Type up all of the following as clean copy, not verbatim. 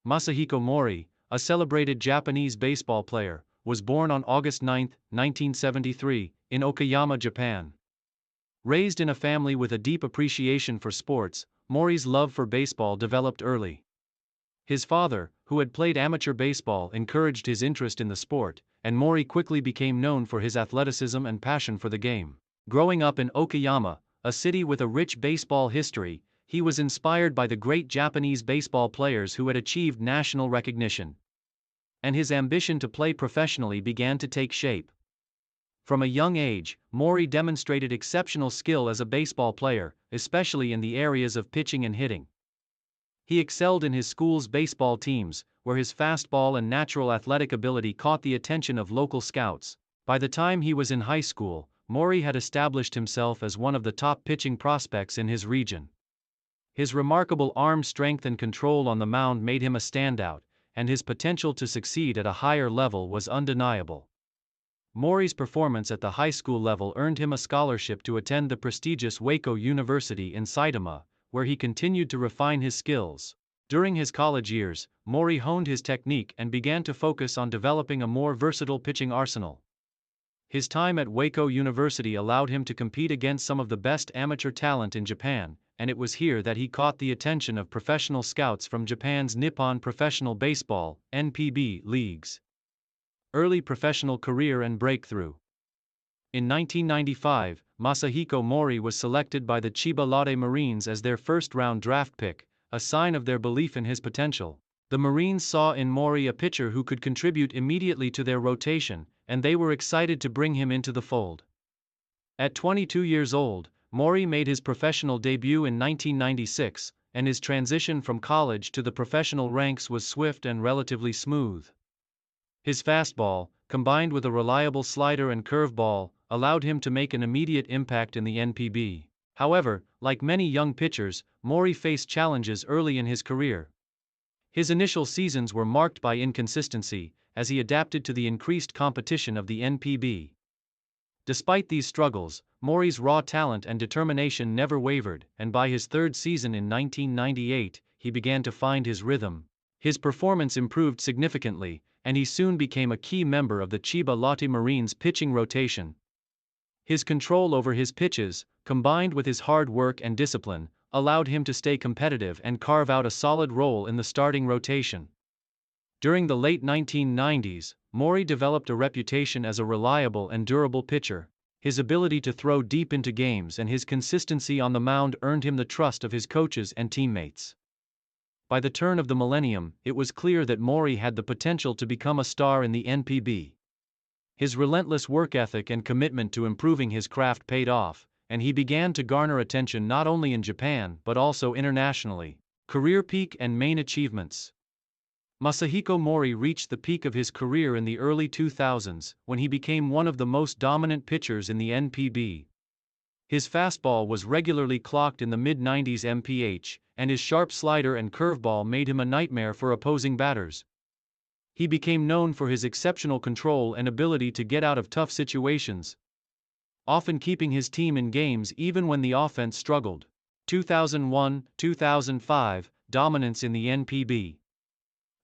Masahiko Mori, a celebrated Japanese baseball player, was born on August 9, 1973, in Okayama, Japan. Raised in a family with a deep appreciation for sports, Mori's love for baseball developed early. His father, who had played amateur baseball, encouraged his interest in the sport, and Mori quickly became known for his athleticism and passion for the game. Growing up in Okayama, a city with a rich baseball history, he was inspired by the great Japanese baseball players who had achieved national recognition. And his ambition to play professionally began to take shape. From a young age, Mori demonstrated exceptional skill as a baseball player, especially in the areas of pitching and hitting. He excelled in his school's baseball teams, where his fastball and natural athletic ability caught the attention of local scouts. By the time he was in high school, Mori had established himself as one of the top pitching prospects in his region. His remarkable arm strength and control on the mound made him a standout, and his potential to succeed at a higher level was undeniable. Mori's performance at the high school level earned him a scholarship to attend the prestigious Waco University in Saitama, where he continued to refine his skills. During his college years, Mori honed his technique and began to focus on developing a more versatile pitching arsenal. His time at Waco University allowed him to compete against some of the best amateur talent in Japan, and it was here that he caught the attention of professional scouts from Japan's Nippon Professional Baseball (NPB) leagues. Early professional career and breakthrough. In 1995, Masahiko Mori was selected by the Chiba Lotte Marines as their first-round draft pick, a sign of their belief in his potential. The Marines saw in Mori a pitcher who could contribute immediately to their rotation, and they were excited to bring him into the fold. At 22 years old, Mori made his professional debut in 1996, and his transition from college to the professional ranks was swift and relatively smooth. His fastball, combined with a reliable slider and curveball, allowed him to make an immediate impact in the NPB. However, like many young pitchers, Mori faced challenges early in his career. His initial seasons were marked by inconsistency, as he adapted to the increased competition of the NPB. Despite these struggles, Mori's raw talent and determination never wavered, and by his third season in 1998, he began to find his rhythm. His performance improved significantly, and he soon became a key member of the Chiba Lotte Marines pitching rotation. His control over his pitches, combined with his hard work and discipline, allowed him to stay competitive and carve out a solid role in the starting rotation. During the late 1990s, Mori developed a reputation as a reliable and durable pitcher. His ability to throw deep into games and his consistency on the mound earned him the trust of his coaches and teammates. By the turn of the millennium, it was clear that Mori had the potential to become a star in the NPB. His relentless work ethic and commitment to improving his craft paid off, and he began to garner attention not only in Japan but also internationally. Career peak and main achievements. Masahiko Mori reached the peak of his career in the early 2000s, when he became one of the most dominant pitchers in the NPB. His fastball was regularly clocked in the mid-90s mph, and his sharp slider and curveball made him a nightmare for opposing batters. He became known for his exceptional control and ability to get out of tough situations, often keeping his team in games even when the offense struggled. 2001-2005, dominance in the NPB.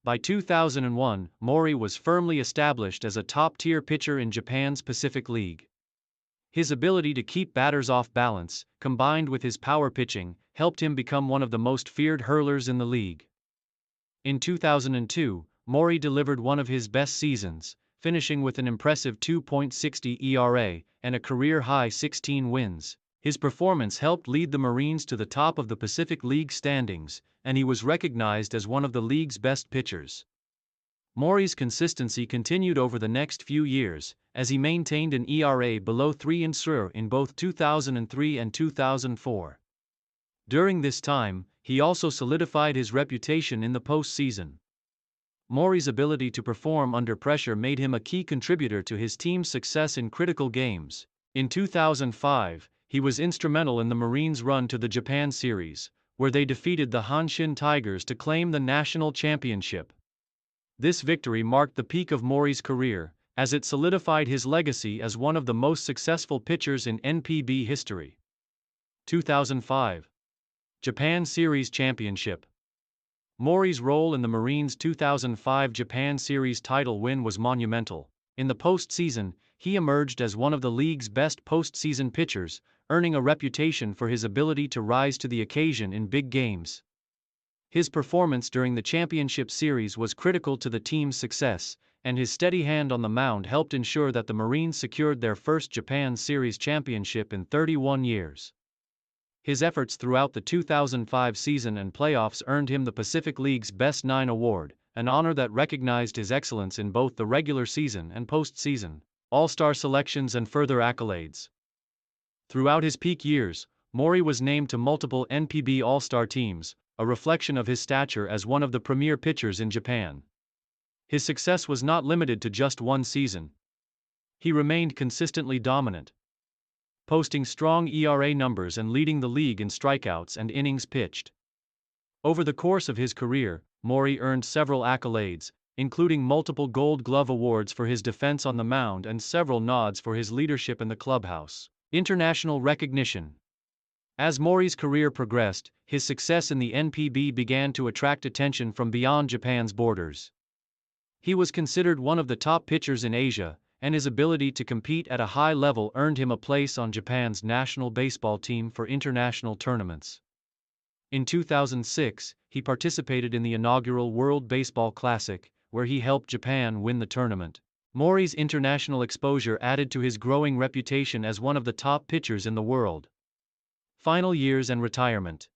By 2001, Mori was firmly established as a top-tier pitcher in Japan's Pacific League. His ability to keep batters off balance, combined with his power pitching, helped him become one of the most feared hurlers in the league. In 2002, Mori delivered one of his best seasons, finishing with an impressive 2.60 ERA and a career-high 16 wins. His performance helped lead the Marines to the top of the Pacific League standings, and he was recognized as one of the league's best pitchers. Mori's consistency continued over the next few years, as he maintained an ERA below 3 in both 2003 and 2004. During this time, he also solidified his reputation in the postseason. Mori's ability to perform under pressure made him a key contributor to his team's success in critical games. In 2005, he was instrumental in the Marines' run to the Japan Series, where they defeated the Hanshin Tigers to claim the national championship. This victory marked the peak of Mori's career, as it solidified his legacy as one of the most successful pitchers in NPB history. 2005. Japan Series Championship. Mori's role in the Marines' 2005 Japan Series title win was monumental. In the postseason, he emerged as one of the league's best postseason pitchers, earning a reputation for his ability to rise to the occasion in big games. His performance during the championship series was critical to the team's success, and his steady hand on the mound helped ensure that the Marines secured their first Japan Series championship in 31 years. His efforts throughout the 2005 season and playoffs earned him the Pacific League's Best Nine award, an honor that recognized his excellence in both the regular season and postseason, all-star selections and further accolades. Throughout his peak years, Mori was named to multiple NPB All-Star teams, a reflection of his stature as one of the premier pitchers in Japan. His success was not limited to just one season. He remained consistently dominant, posting strong ERA numbers and leading the league in strikeouts and innings pitched. Over the course of his career, Mori earned several accolades, including multiple Gold Glove awards for his defense on the mound and several nods for his leadership in the clubhouse. International recognition. As Mori's career progressed, his success in the NPB began to attract attention from beyond Japan's borders. He was considered one of the top pitchers in Asia, and his ability to compete at a high level earned him a place on Japan's national baseball team for international tournaments. In 2006, he participated in the inaugural World Baseball Classic, where he helped Japan win the tournament. Mori's international exposure added to his growing reputation as one of the top pitchers in the world. Final years and retirement.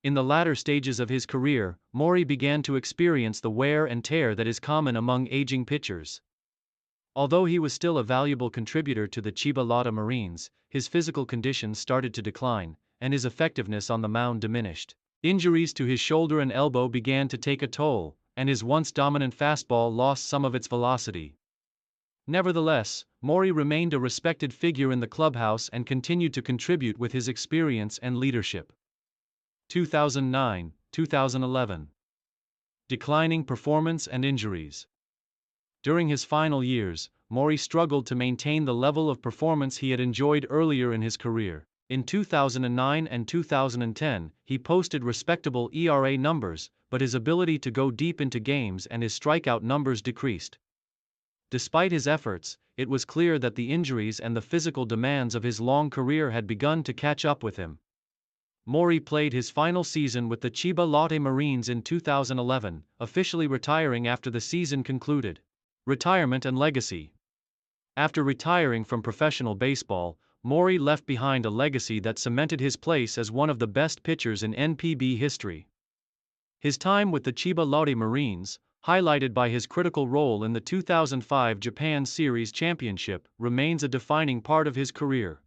In the latter stages of his career, Mori began to experience the wear and tear that is common among aging pitchers. Although he was still a valuable contributor to the Chiba Lotte Marines, his physical condition started to decline, and his effectiveness on the mound diminished. Injuries to his shoulder and elbow began to take a toll, and his once dominant fastball lost some of its velocity. Nevertheless, Mori remained a respected figure in the clubhouse and continued to contribute with his experience and leadership. 2009-2011. Declining performance and injuries. During his final years, Mori struggled to maintain the level of performance he had enjoyed earlier in his career. In 2009 and 2010, he posted respectable ERA numbers, but his ability to go deep into games and his strikeout numbers decreased. Despite his efforts, it was clear that the injuries and the physical demands of his long career had begun to catch up with him. Mori played his final season with the Chiba Lotte Marines in 2011, officially retiring after the season concluded. Retirement and legacy. After retiring from professional baseball, Mori left behind a legacy that cemented his place as one of the best pitchers in NPB history. His time with the Chiba Lotte Marines, highlighted by his critical role in the 2005 Japan Series Championship, remains a defining part of his career.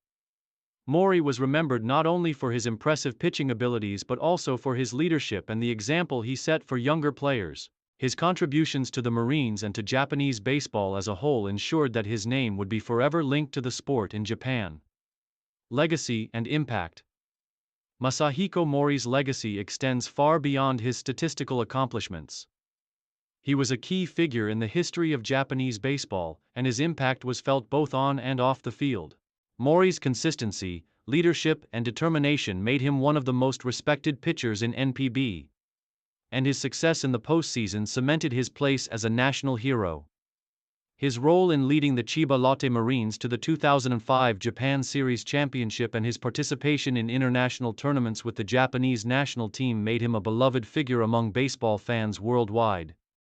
Mori was remembered not only for his impressive pitching abilities but also for his leadership and the example he set for younger players. His contributions to the Marines and to Japanese baseball as a whole ensured that his name would be forever linked to the sport in Japan. Legacy and impact. Masahiko Mori's legacy extends far beyond his statistical accomplishments. He was a key figure in the history of Japanese baseball, and his impact was felt both on and off the field. Mori's consistency, leadership, and determination made him one of the most respected pitchers in NPB, and his success in the postseason cemented his place as a national hero. His role in leading the Chiba Lotte Marines to the 2005 Japan Series Championship and his participation in international tournaments with the Japanese national team made him a beloved figure among baseball fans worldwide.